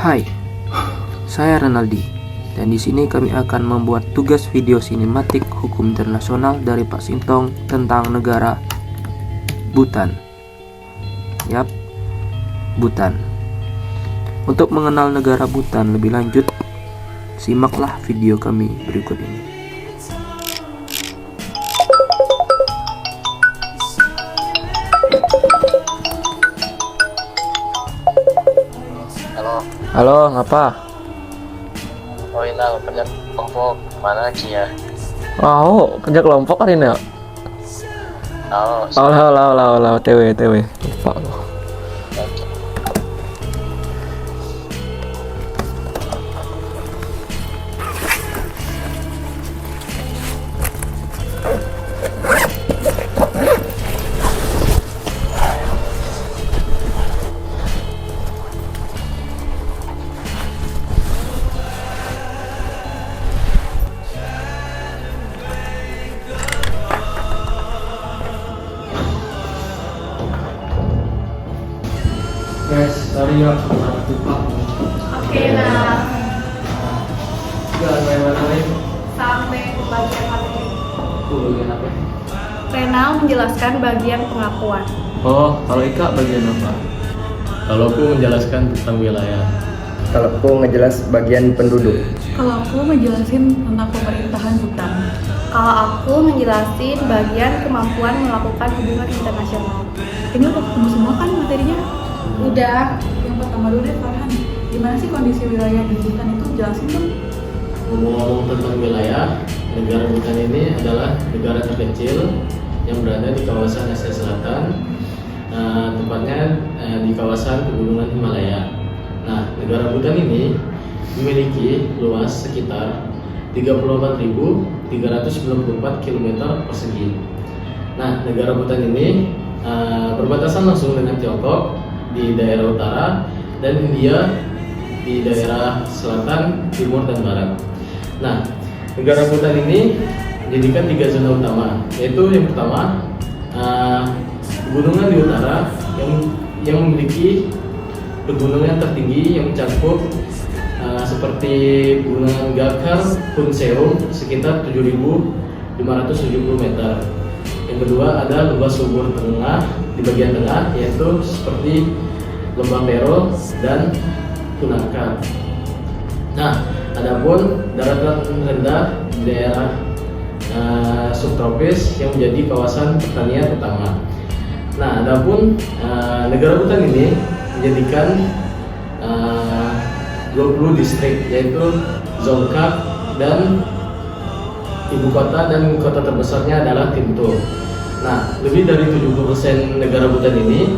Hai, saya Renaldi, dan di sini kami akan membuat tugas video sinematik hukum internasional dari Pak Sintong tentang negara Bhutan. Yap, Bhutan. Untuk mengenal negara Bhutan lebih lanjut, simaklah video kami berikut ini. Halo, ngapa? Oh ini kerja kelompok mana Ci ya? Oh, kerja kelompok hari ini ya? Oh, TW. Lupa loh. Guys, sorry ya, lupa. Oke, nah Gak mana nih? sampai ke bagian materi. Bagian apa? Renal menjelaskan bagian pengakuan. Oh, kalau Ika bagian apa? Kalau aku menjelaskan tentang wilayah. Kalau aku ngejelas bagian penduduk. Kalau aku ngejelasin tentang pemerintahan Bhutan. Kalau aku ngejelasin bagian kemampuan melakukan hubungan internasional. Ini udah ketemu semua kan materinya? Udah. Yang pertama dulu deh Farhan. Gimana sih kondisi wilayah di Bhutan itu? Jelasin dong. Ngomong tentang wilayah, negara Bhutan ini adalah negara terkecil yang berada di kawasan Asia Selatan, tepatnya di kawasan pegunungan Himalaya. Nah, negara Bhutan ini memiliki luas sekitar 34.394 km persegi. Nah, negara Bhutan ini berbatasan langsung dengan Tiongkok di daerah utara dan India di daerah selatan, timur, dan barat. Nah, negara Bhutan ini dijadikan 3 zona utama, yaitu yang pertama pegunungan di utara yang memiliki pegunungan tertinggi yang mencakup seperti Gunung Gakar, Punseong sekitar 7.570 meter. Yang kedua ada lembah subur tengah di bagian tengah, yaitu seperti lembah Pero dan Punakha. Nah, adapun daratan rendah di daerah subtropis yang menjadi kawasan pertanian utama. Nah, adapun negara Bhutan ini menjadikan 20 distrik, yaitu Zongkak, dan ibu kota dan kota terbesarnya adalah Thimphu. Nah, lebih dari 70% negara Bhutan ini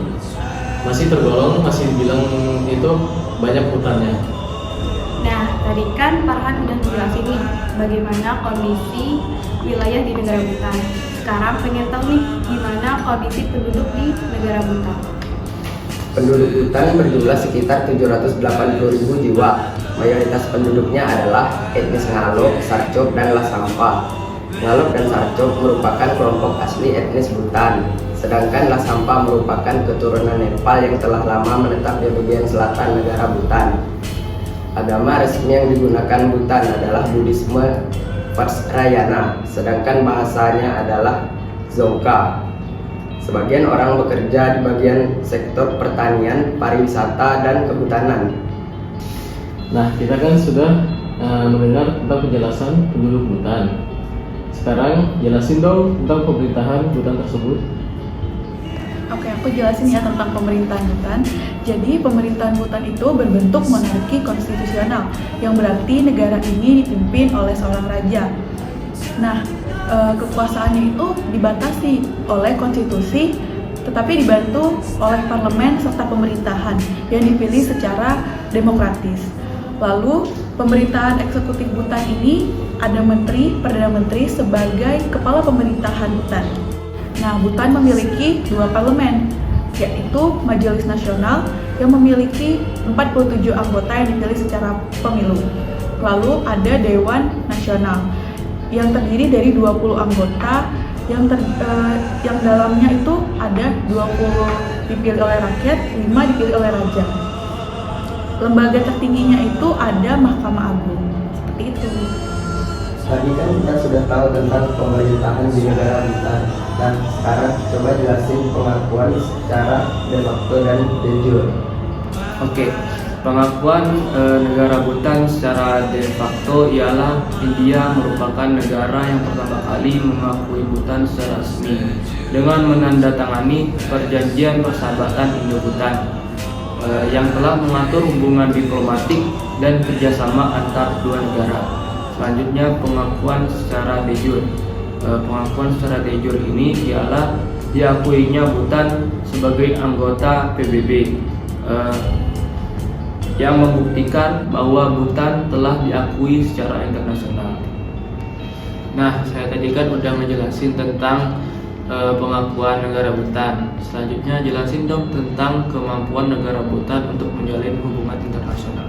masih dibilang itu banyak hutannya. Nah, tadi kan Farhan udah jelasin nih bagaimana kondisi wilayah di negara Bhutan. Sekarang pengen tahu nih gimana kondisi penduduk di negara Bhutan. Penduduk Bhutan berjumlah sekitar 780.000 jiwa. Mayoritas penduduknya adalah etnis Ngalok, Sarchok, dan Lasampa. Ngalok dan Sarchok merupakan kelompok asli etnis Bhutan, sedangkan Lasampa merupakan keturunan Nepal yang telah lama menetap di bagian selatan negara Bhutan. Agama resmi yang digunakan Bhutan adalah Buddhisme Vajrayana, sedangkan bahasanya adalah Dzongkha. Sebagian orang bekerja di bagian sektor pertanian, pariwisata, dan kehutanan. Nah, kita kan sudah mendengar tentang penjelasan penduduk Bhutan. Sekarang jelasin dong tentang pemerintahan Bhutan tersebut. Oke, aku jelasin ya tentang pemerintahan Bhutan. Jadi, pemerintahan Bhutan itu berbentuk monarki konstitusional, yang berarti negara ini dipimpin oleh seorang raja. Nah, kekuasaannya itu dibatasi oleh konstitusi, tetapi dibantu oleh parlemen serta pemerintahan yang dipilih secara demokratis. Lalu, pemerintahan eksekutif Bhutan ini ada Perdana Menteri sebagai kepala pemerintahan Bhutan. Nah, Bhutan memiliki 2 parlemen, yaitu Majelis Nasional yang memiliki 47 anggota yang dipilih secara pemilu. Lalu ada Dewan Nasional yang terdiri dari 20 anggota yang dalamnya itu ada 20 dipilih oleh rakyat, 5 dipilih oleh raja. lembaga tertingginya itu ada Mahkamah Agung. Seperti itu. Tadi kan kita sudah tahu tentang pemerintahan di negara Bhutan. Nah, sekarang coba jelasin pengakuan secara de facto dan de jure. Oke, pengakuan negara Bhutan secara de facto ialah India merupakan negara yang pertama kali mengakui Bhutan secara resmi dengan menandatangani Perjanjian Persahabatan Indo-Bhutan yang telah mengatur hubungan diplomatik dan kerjasama antar dua negara. Selanjutnya, pengakuan secara de jure. Pengakuan secara de jure ini ialah diakuinya Bhutan sebagai anggota PBB yang membuktikan bahwa Bhutan telah diakui secara internasional. Nah, saya tadi kan udah ngejelasin tentang pengakuan negara Bhutan. Selanjutnya jelasin dong tentang kemampuan negara Bhutan untuk menjalin hubungan internasional.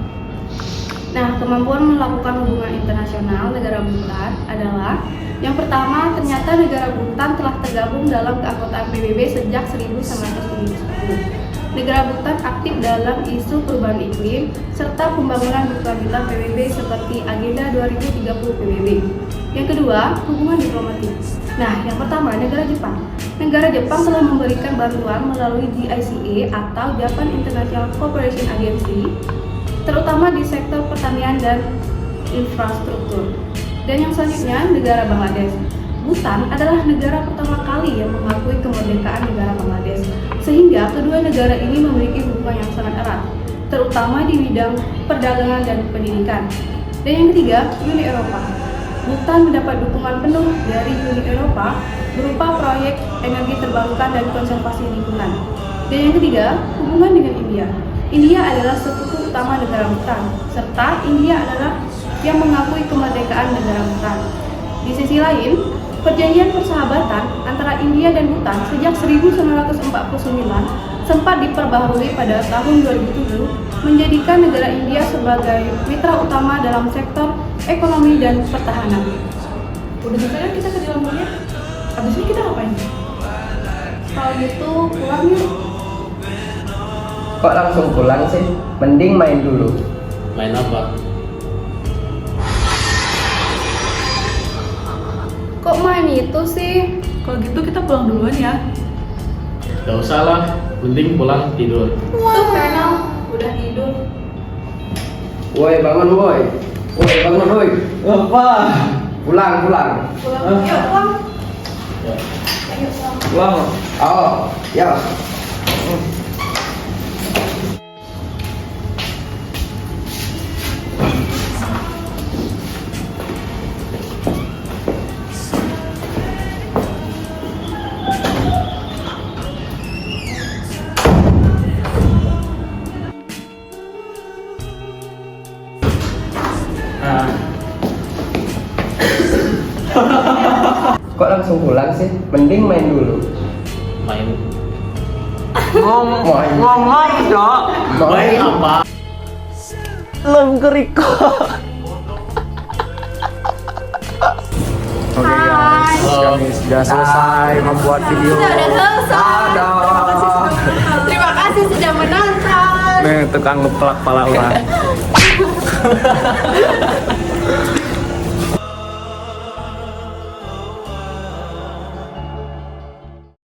Nah, kemampuan melakukan hubungan internasional negara Bhutan adalah yang pertama, ternyata negara Bhutan telah tergabung dalam keanggotaan PBB sejak 1971. Negara Bhutan aktif dalam isu perubahan iklim serta pembangunan berkelanjutan PBB seperti Agenda 2030 PBB. Yang kedua, hubungan diplomatik. Nah, yang pertama, negara Jepang. Negara Jepang telah memberikan bantuan melalui JICA atau Japan International Cooperation Agency, terutama di sektor pertanian dan infrastruktur. Dan yang selanjutnya, negara Bangladesh. Bhutan adalah negara pertama kali yang mengakui kemerdekaan negara Bangladesh, sehingga kedua negara ini memiliki hubungan yang sangat erat, terutama di bidang perdagangan dan pendidikan. Dan yang ketiga, Uni Eropa. Bhutan mendapat dukungan penuh dari Uni Eropa berupa proyek energi terbarukan dan konservasi lingkungan. Dan yang ketiga, hubungan dengan India. India adalah sekutu utama negara Bhutan, serta India adalah yang mengakui kemerdekaan negara Bhutan. Di sisi lain, perjanjian persahabatan antara India dan Bhutan sejak 1949 sempat diperbaharui pada tahun 2007, menjadikan negara India sebagai mitra utama dalam sektor ekonomi dan pertahanan. Udah selesai kan kita ke dalam dulunya? Habis ini kita ngapain? Kalau gitu, pulang yuk. Kok langsung pulang sih? Mending main dulu. Main apa? Kok main itu sih? Kalau gitu kita pulang duluan ya. Gak usah lah, mending pulang tidur. Tuh Renal, udah tidur. Woi, bangun woi. Woi, bangun woi. Apa? Pulang. Pulang, yuk pulang. Ya. Ayo pulang. Pulang. Oh, ya. Kok langsung pulang sih? Mending main dulu. Main. Main. Ngomong dong. Main apa? Belum keriko. Oke guys, kami sudah selesai membuat video. Sudah selesai. Dadah. Terima kasih sudah menonton. Nih tukang ngeplak pala orang.